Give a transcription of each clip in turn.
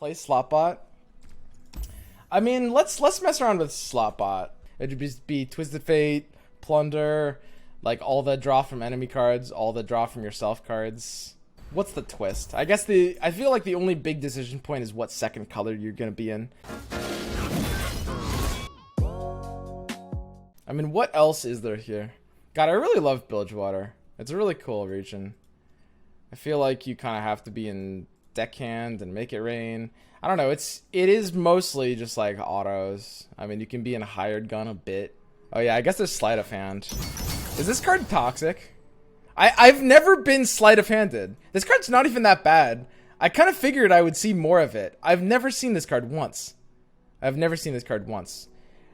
Play Slotbot. I mean, let's mess around with Slotbot. It'd be Twisted Fate, Plunder, like all the draw from enemy cards, all the draw from yourself cards. What's the twist? I guess I feel like the only big decision point is what second color you're gonna be in. I mean, what else is there here? God, I really love Bilgewater. It's a really cool region. I feel like you kind of have to be in Deckhand and Make It Rain. I don't know, it is mostly just like autos. I mean, you can be in Hired Gun a bit. Oh yeah, I guess there's Sleight of Hand. Is this card toxic? I've never been Sleight of Handed. This card's not even that bad. I kind of figured I would see more of it. I've never seen this card once. I've never seen this card once.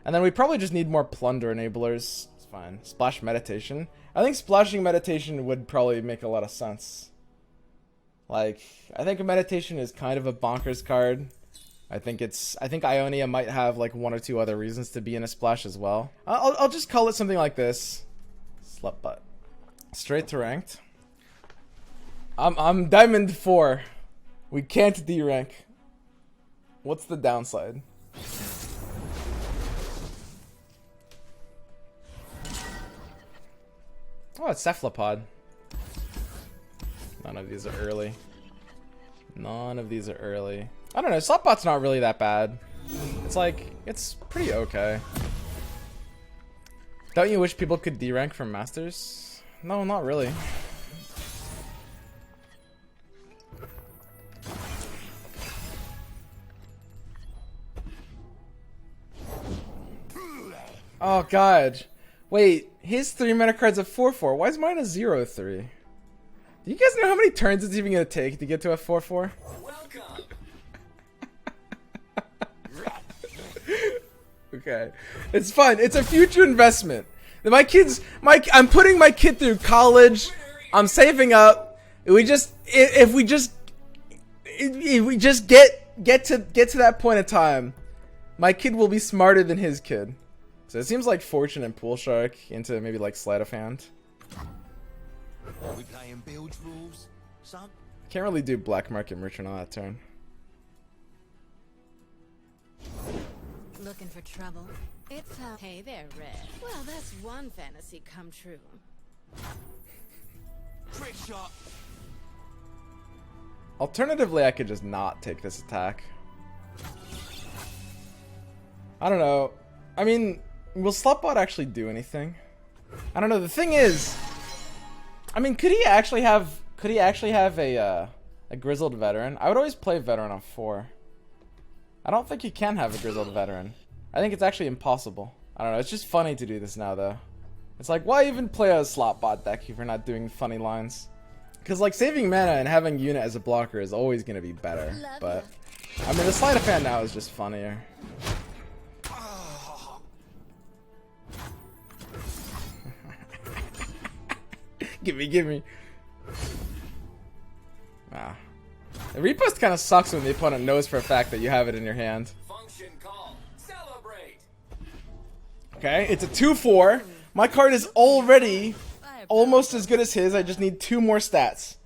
And then we probably just need more Plunder enablers. It's fine. Splash Meditation. I think splashing Meditation would probably make a lot of sense. Like, I think a Meditation is kind of a bonkers card. I think Ionia might have like one or two other reasons to be in a splash as well. I'll just call it something like this. Slotbot. Straight to ranked. I'm Diamond 4. We can't D-rank. What's the downside? Oh, it's Cephalopod. None of these are early. None of these are early. I don't know, Slotbot's not really that bad. It's like, it's pretty okay. Don't you wish people could D-rank from Masters? No, not really. Oh god. Wait, his 3-mana card's a 4/4. Why is mine a 0/3? Do you guys know how many turns it's even gonna take to get to a 4/4? Welcome. Okay. It's fun. It's a future investment. I'm putting my kid through college. I'm saving up. If we just get to that point of time, my kid will be smarter than his kid. So it seems like Fortune and Pool Shark into maybe like Sleight of Hand. Are we playing bilge rules, son? Can't really do Black Market Merchant on that turn. Looking for trouble? It's hey there, Red. Well, that's one fantasy come true. Trick shot. Alternatively, I could just not take this attack. I don't know. I mean, will Slotbot actually do anything? I don't know. The thing is, I mean, could he actually have a grizzled veteran? I would always play veteran on 4. I don't think he can have a grizzled veteran. I think it's actually impossible. I don't know. It's just funny to do this now, though. It's like, why even play a Slotbot deck if you're not doing funny lines? Because like saving mana and having unit as a blocker is always gonna be better. But I mean, the Sleight of Hand now is just funnier. Gimme. Ah. The repost kind of sucks when the opponent knows for a fact that you have it in your hand. Function call. Celebrate. Okay, it's a 2/4. My card is already almost as good as his. I just need 2 more stats.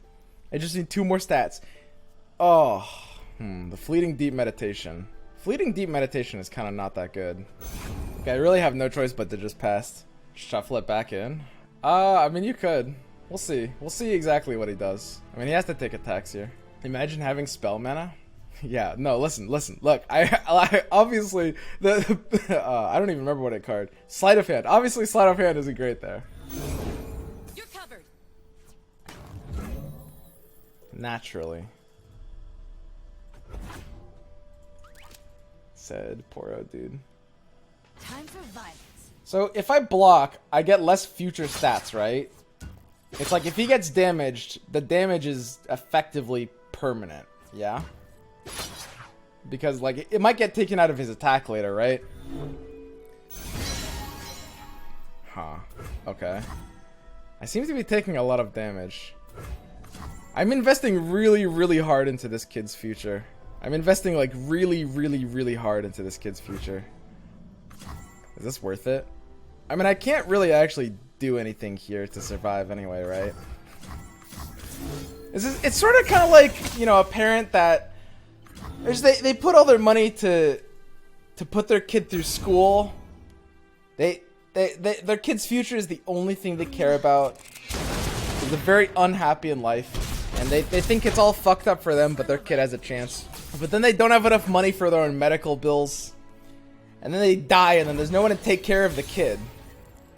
Oh, the Fleeting Deep Meditation. Fleeting Deep Meditation is kind of not that good. Okay, I really have no choice but to just pass. Shuffle it back in. I mean, you could. We'll see. We'll see exactly what he does. I mean, he has to take attacks here. Imagine having spell mana. Yeah, no, listen. Look, I obviously I don't even remember what it card. Sleight of Hand. Obviously, Sleight of Hand isn't great there. You're covered. Naturally. Said poor old dude. Time for violence. So if I block, I get less future stats, right? It's like if he gets damaged, the damage is effectively permanent, yeah? Because like it might get taken out of his attack later, right? Huh. Okay. I seem to be taking a lot of damage. I'm investing really hard into this kid's future. I'm investing like really hard into this kid's future. Is this worth it? I mean, I can't really actually do anything here to survive anyway, right? It's sort of kind of like, you know, a parent that They put all their money to put their kid through school. Their kid's future is the only thing they care about. They're very unhappy in life, and they think it's all fucked up for them, but their kid has a chance. But then they don't have enough money for their own medical bills, and then they die, and then there's no one to take care of the kid,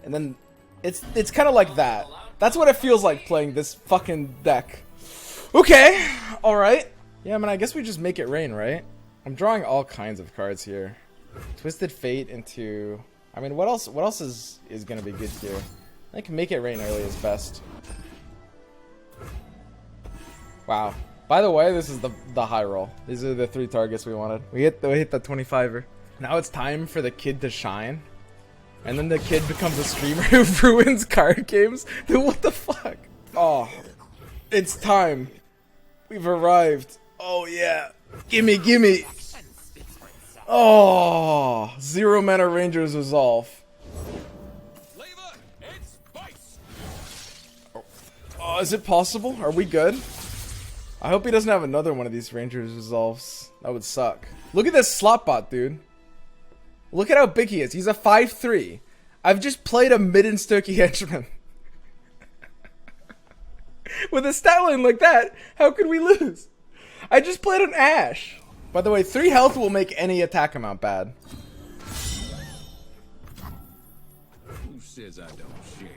and then it's kind of like that. That's what it feels like playing this fucking deck. Okay, all right. Yeah, I mean, I guess we just make it rain, right? I'm drawing all kinds of cards here. Twisted Fate into... I mean, what else is gonna be good here? I think make it rain early is best. Wow. By the way, this is the high roll. These are the 3 targets we wanted. We hit the 25er. Now it's time for the kid to shine. And then the kid becomes a streamer who ruins card games. Dude, what the fuck? Oh, it's time. We've arrived. Oh yeah. Gimme, gimme. Oh, 0 mana Rangers Resolve. Oh, is it possible? Are we good? I hope he doesn't have another one of these Rangers Resolves. That would suck. Look at this Slotbot, dude. Look at how big he is. He's a 5'3". I've just played a mid and Stokie henchman. With a stat line like that, how could we lose? I just played an Ash. By the way, 3 health will make any attack amount bad. Who says I don't share?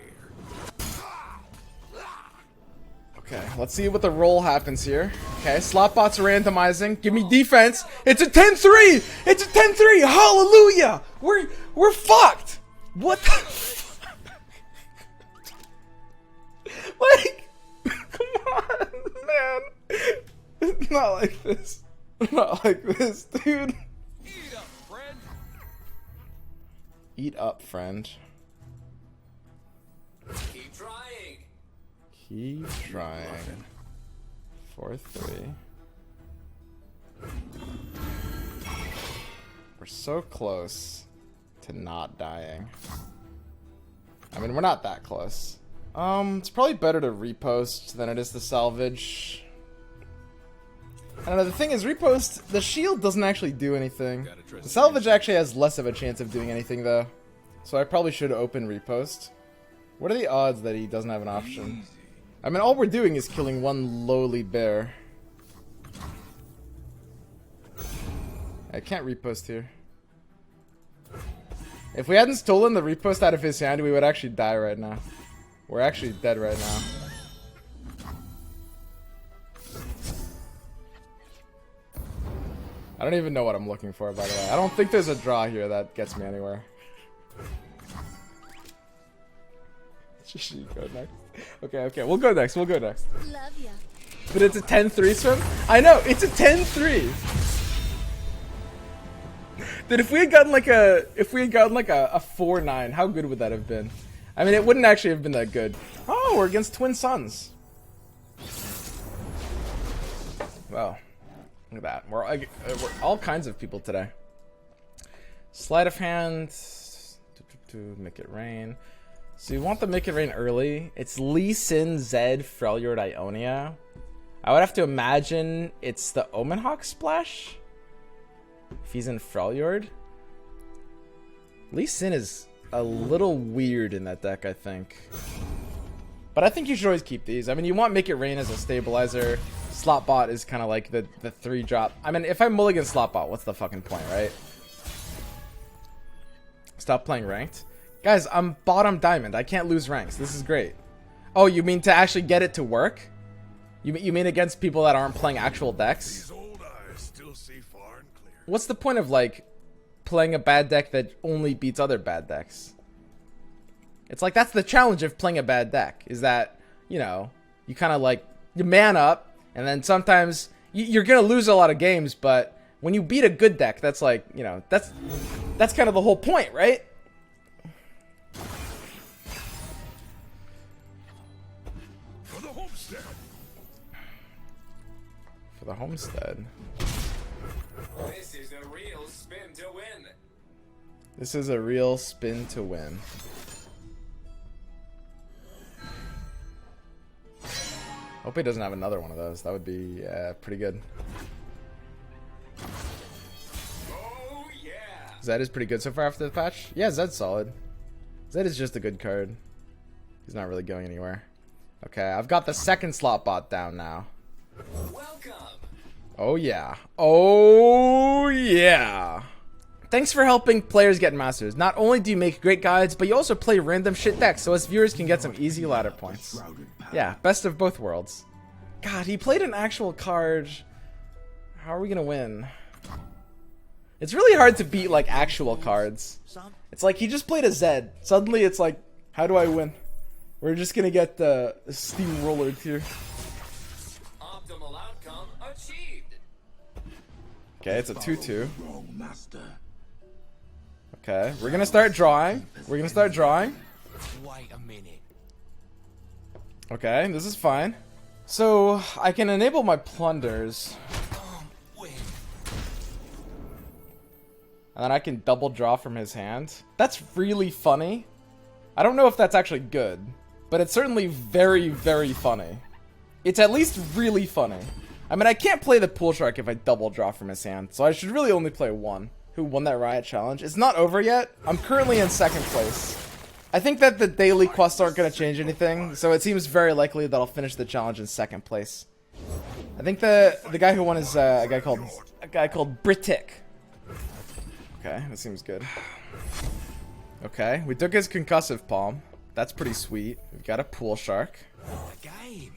Okay, let's see what the roll happens here. Okay, Slotbot's randomizing. Give me defense. It's a 10-3! It's a 10-3! Hallelujah! We're fucked! What the fuck? Like, come on, man. Not like this. Not like this, dude. Eat up, friend. Eat up, friend. Keep trying. Keep trying. 4-3. We're so close to not dying. I mean, we're not that close. It's probably better to repost than it is to salvage. I don't know, the thing is, repost, the shield doesn't actually do anything. The salvage actually has less of a chance of doing anything, though. So I probably should open repost. What are the odds that he doesn't have an option? I mean, all we're doing is killing one lowly bear. I can't repost here. If we hadn't stolen the repost out of his hand, we would actually die right now. We're actually dead right now. I don't even know what I'm looking for, by the way. I don't think there's a draw here that gets me anywhere. Go next. Okay, we'll go next. We'll go next. Love ya. But it's a 10-3 swim? I know, it's a 10-3. Dude, if we had gotten like a 4-9, how good would that have been? I mean, it wouldn't actually have been that good. Oh, we're against Twin Suns. Well, look at that. We're all kinds of people today. Sleight of hand to make it rain. So you want the make it rain early. It's Lee Sin, Zed, Freljord, Ionia. I would have to imagine it's the Omenhawk splash. If he's in Freljord. Lee Sin is a little weird in that deck, I think. But I think you should always keep these. I mean, you want make it rain as a stabilizer. Slotbot is kind of like the 3-drop. I mean, if I mulligan Slotbot, what's the fucking point, right? Stop playing ranked. Guys, I'm bottom diamond. I can't lose ranks. This is great. Oh, you mean to actually get it to work? You mean against people that aren't playing actual decks? These old eyes still see far and clear. What's the point of, like, playing a bad deck that only beats other bad decks? It's like, that's the challenge of playing a bad deck, is that, you know, you kind of, like, you man up, and then sometimes you're going to lose a lot of games, but when you beat a good deck, that's like, you know, that's kind of the whole point, right? For the homestead. For the homestead. This is a real spin to win. This is a real spin to win. Hope he doesn't have another one of those. That would be pretty good. Zed is pretty good so far after the patch. Yeah, Zed's solid. Zed is just a good card. He's not really going anywhere. Okay, I've got the second Slotbot down now. Welcome. Oh yeah. Oh yeah. Thanks for helping players get masters. Not only do you make great guides, but you also play random shit decks so us viewers can get some easy ladder points. Yeah, best of both worlds. God, he played an actual card. How are we gonna win? It's really hard to beat like actual cards. It's like he just played a Zed. Suddenly it's like, how do I win? We're just gonna get the steamrollered here. Optimal outcome achieved. Okay, it's a 2-2. Okay, we're gonna start drawing. We're gonna start drawing. Wait a minute. Okay, this is fine. So I can enable my plunders, Win. and then I can double draw from his hand. That's really funny. I don't know if that's actually good, but it's certainly very, very funny. It's at least really funny. I mean, I can't play the pool shark if I double draw from his hand, so I should really only play one. Who won that Riot challenge? It's not over yet. I'm currently in second place. I think that the daily quests aren't going to change anything, so it seems very likely that I'll finish the challenge in second place. I think the guy who won is a guy called Britic. Okay, that seems good. Okay, we took his concussive palm. That's pretty sweet. We've got a pool shark. The game.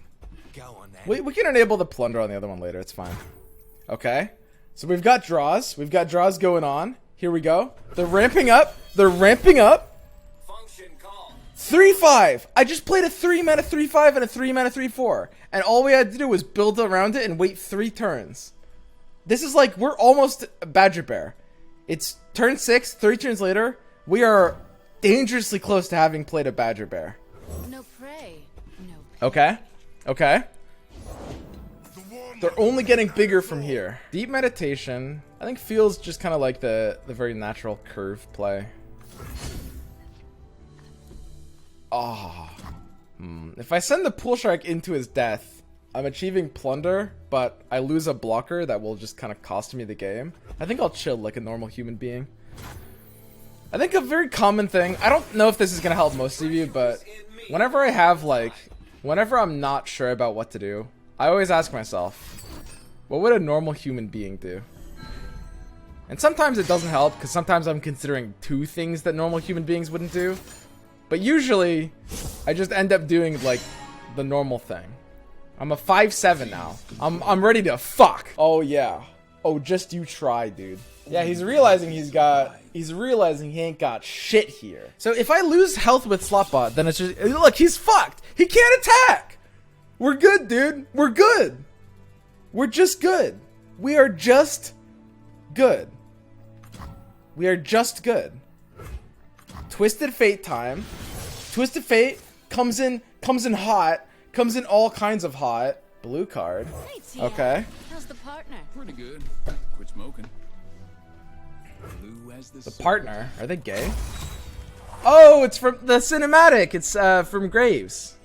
Go on then. We can enable the plunder on the other one later. It's fine. Okay, so we've got draws. We've got draws going on. Here we go. They're ramping up. They're ramping up. Function call. 3-5. I just played a 3-mana 3-5 and a 3-mana 3-4, and all we had to do was build around it and wait 3 turns. This is like, we're almost Badger Bear. It's turn 6, 3 turns later. We are dangerously close to having played a Badger Bear. No prey. No. Okay. Okay. They're only getting bigger from here. Deep Meditation, I think, feels just kind of like the very natural curve play. Oh. If I send the pool shark into his death, I'm achieving plunder, but I lose a blocker that will just kind of cost me the game. I think I'll chill like a normal human being. I think a very common thing, I don't know if this is going to help most of you, but whenever I have like, whenever I'm not sure about what to do, I always ask myself, what would a normal human being do? And sometimes it doesn't help, because sometimes I'm considering 2 things that normal human beings wouldn't do. But usually, I just end up doing like the normal thing. I'm a 5-7 now. I'm ready to fuck. Oh yeah. Oh, just you try, dude. Yeah, he's realizing he ain't got shit here. So if I lose health with Slotbot, then it's just, look, he's fucked. He can't attack. We're good, dude. We're good. We're just good. We are just good. We are just good. Twisted Fate time. Twisted Fate comes in hot. Comes in all kinds of hot. Blue card. Hey, Tia. Okay. How's the partner? Pretty good. Quit smoking. Blue as The partner. Are they gay? Oh, it's from the cinematic. It's from Graves.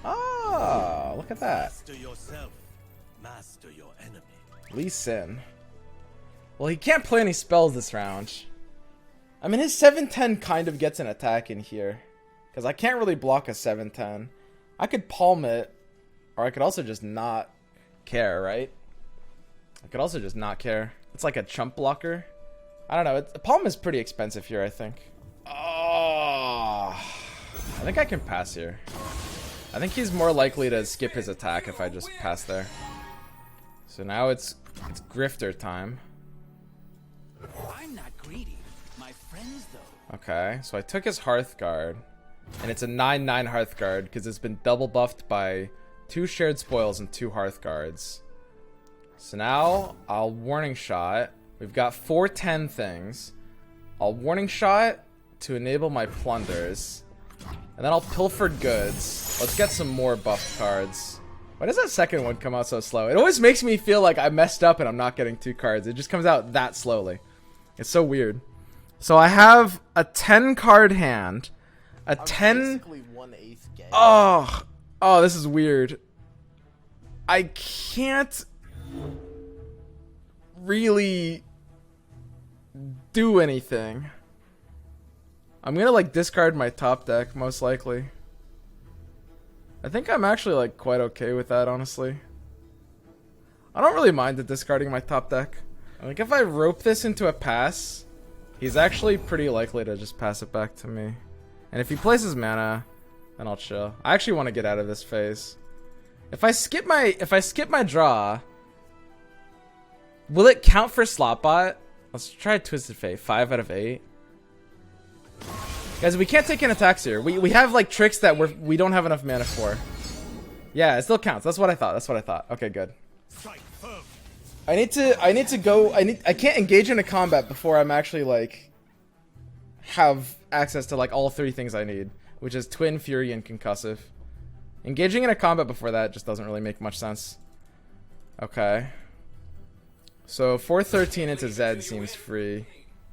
Oh, look at that. Master yourself, master your enemy. Lee Sin. Well, he can't play any spells this round. I mean, his 7-10 kind of gets an attack in here. Because I can't really block a 7-10. I could palm it. Or I could also just not care, right? I could also just not care. It's like a chump blocker. I don't know. Palm is pretty expensive here, I think. Oh, I think I can pass here. I think he's more likely to skip his attack if I just pass there. So now it's grifter time. I'm not greedy. My friends, though. Okay, so I took his Hearthguard. And it's a 9/9 Hearthguard because it's been double buffed by 2 shared spoils and 2 Hearthguards. So now I'll Warning Shot. We've got 4/10 things. I'll Warning Shot to enable my plunders. And then I'll Pilfered Goods. Let's get some more buffed cards. Why does that second one come out so slow? It always makes me feel like I messed up and I'm not getting 2 cards. It just comes out that slowly. It's so weird. So I have a 10 card hand. A 10. Oh, this is weird. I can't really do anything. I'm gonna like discard my top deck most likely. I think I'm actually like quite okay with that, honestly. I don't really mind the discarding my top deck. Like if I rope this into a pass, he's actually pretty likely to just pass it back to me. And if he plays his mana, then I'll chill. I actually want to get out of this phase. If I skip my draw, will it count for Slotbot? Let's try Twisted Fate. 5 out of 8. Guys, we can't take in attacks here. We have like tricks that we don't have enough mana for. Yeah, it still counts. That's what I thought. Okay, good. I need to go. I can't engage in a combat before I'm actually like have access to like all 3 things I need, which is Twin, Fury, and Concussive. Engaging in a combat before that just doesn't really make much sense. Okay. So 413 into Zed seems free.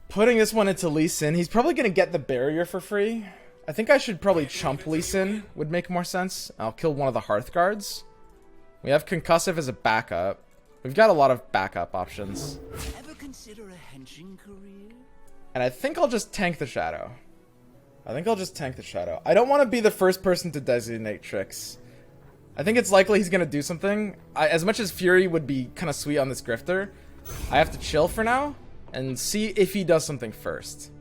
Putting this one into Lee Sin, he's probably gonna get the barrier for free. I think I should probably chump Lee Sin, would make more sense. I'll kill one of the Hearth Guards. We have Concussive as a backup. We've got a lot of backup options. Ever consider a henching career? And I think I'll just tank the Shadow. I don't want to be the first person to designate tricks. I think it's likely he's going to do something. As much as Fury would be kind of sweet on this Grifter, I have to chill for now and see if he does something first.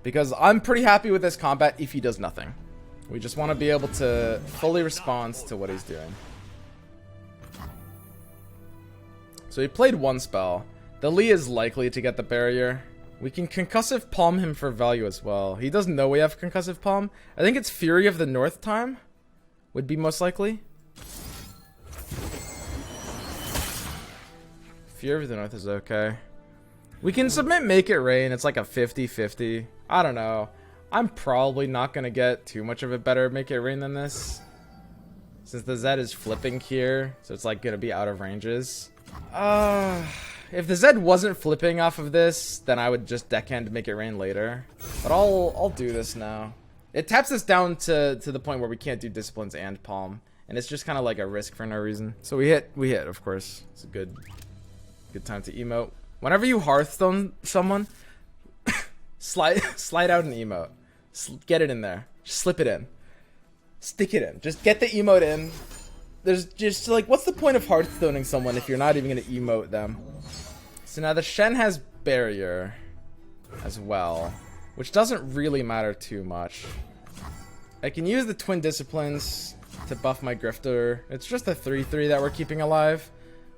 Because I'm pretty happy with this combat if he does nothing. We just want to be able to fully respond to what he's doing. So he played one spell. The Lee is likely to get the barrier. We can Concussive Palm him for value as well. He doesn't know we have Concussive Palm. I think it's Fury of the North time. Would be most likely. Fury of the North is okay. We can submit Make It Rain. It's like a 50-50. I don't know. I'm probably not going to get too much of a better Make It Rain than this. Since the Zed is flipping here. So it's like going to be out of ranges. If the Zed wasn't flipping off of this, then I would just deckhand Make It Rain later. But I'll do this now. It taps us down to the point where we can't do Disciplines and Palm. And it's just kind of like a risk for no reason. So we hit, of course. It's a good time to emote. Whenever you Hearthstone someone, slide out an emote. Get it in there. Just slip it in. Stick it in. Just get the emote in. There's just like, what's the point of Hearthstoning someone if you're not even going to emote them? So now the Shen has barrier as well, which doesn't really matter too much. I can use the Twin Disciplines to buff my Grifter. It's just a 3/3 that we're keeping alive,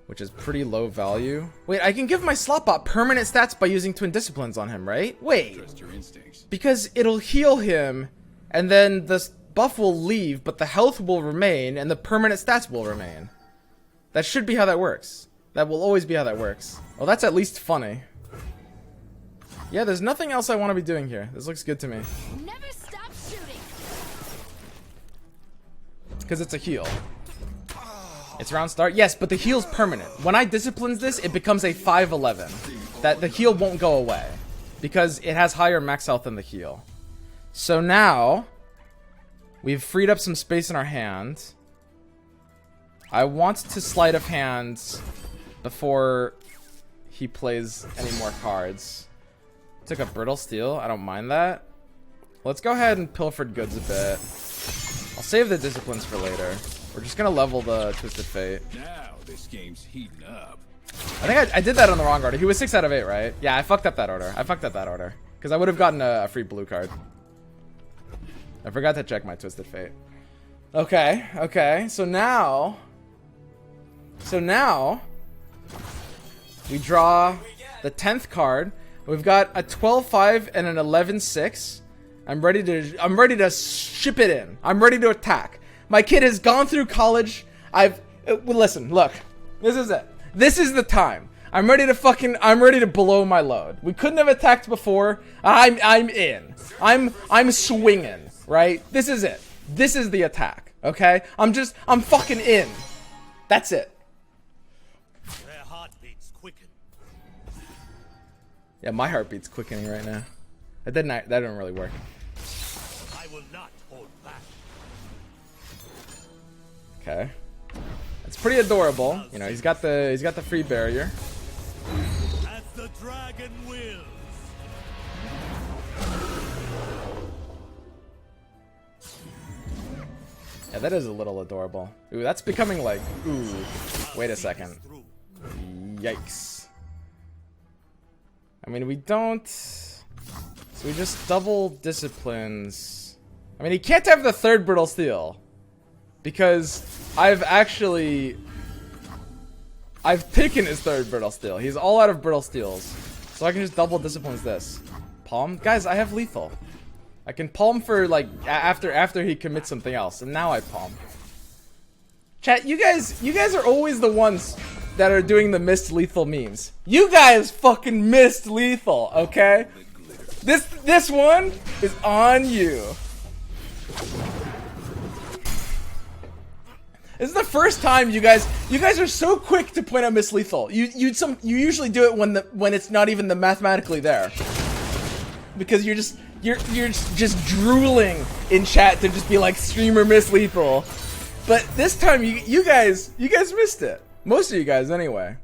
which is pretty low value. Wait, I can give my Slotbot permanent stats by using Twin Disciplines on him, right? Wait, Trust your instincts. because it'll heal him, and then the buff will leave, but the health will remain, and the permanent stats will remain. That should be how that works. That will always be how that works. Well, that's at least funny. Yeah, there's nothing else I want to be doing here. This looks good to me. Never stop shooting. Because it's a heal. It's round start. Yes, but the heal's permanent. When I disciplines this, it becomes a 5/11. That the heal won't go away. Because it has higher max health than the heal. So now we've freed up some space in our hand. I want to sleight of hands before he plays any more cards. Took a Brittle Steel. I don't mind that. Let's go ahead and Pilfered Goods a bit. I'll save the Disciplines for later. We're just going to level the Twisted Fate. Now this game's heating up. I think I did that on the wrong order. He was 6 out of 8, right? Yeah, I fucked up that order. Because I would have gotten a free blue card. I forgot to check my Twisted Fate. Okay. So now we draw the 10th card. We've got a 12-5 and an 11-6. I'm ready to ship it in. I'm ready to attack. My kid has gone through college. Listen, look. This is it. This is the time. I'm ready to blow my load. We couldn't have attacked before. I'm in. I'm swinging, right? This is it. This is the attack, okay? I'm fucking in. That's it. Their heartbeats quicken. Yeah, my heartbeat's quickening right now. That didn't really work. I will not hold back. Okay. It's pretty adorable. You know, he's got the free barrier. As the dragon wills. Yeah, that is a little adorable. Ooh, that's becoming like, ooh, wait a second. Yikes. I mean, we don't... So we just double disciplines. I mean, he can't have the third brittle steel. Because I've taken his third brittle steel. He's all out of brittle steels. So I can just double disciplines this. Palm? Guys, I have lethal. I can palm for like after he commits something else, and now I palm. Chat, you guys are always the ones that are doing the missed lethal memes. You guys fucking missed lethal, okay? This one is on you. This is the first time you guys are so quick to point out miss lethal. You usually do it when it's not even mathematically there. Because you're just drooling in chat to just be like streamer miss lethal. But this time you guys missed it. Most of you guys anyway.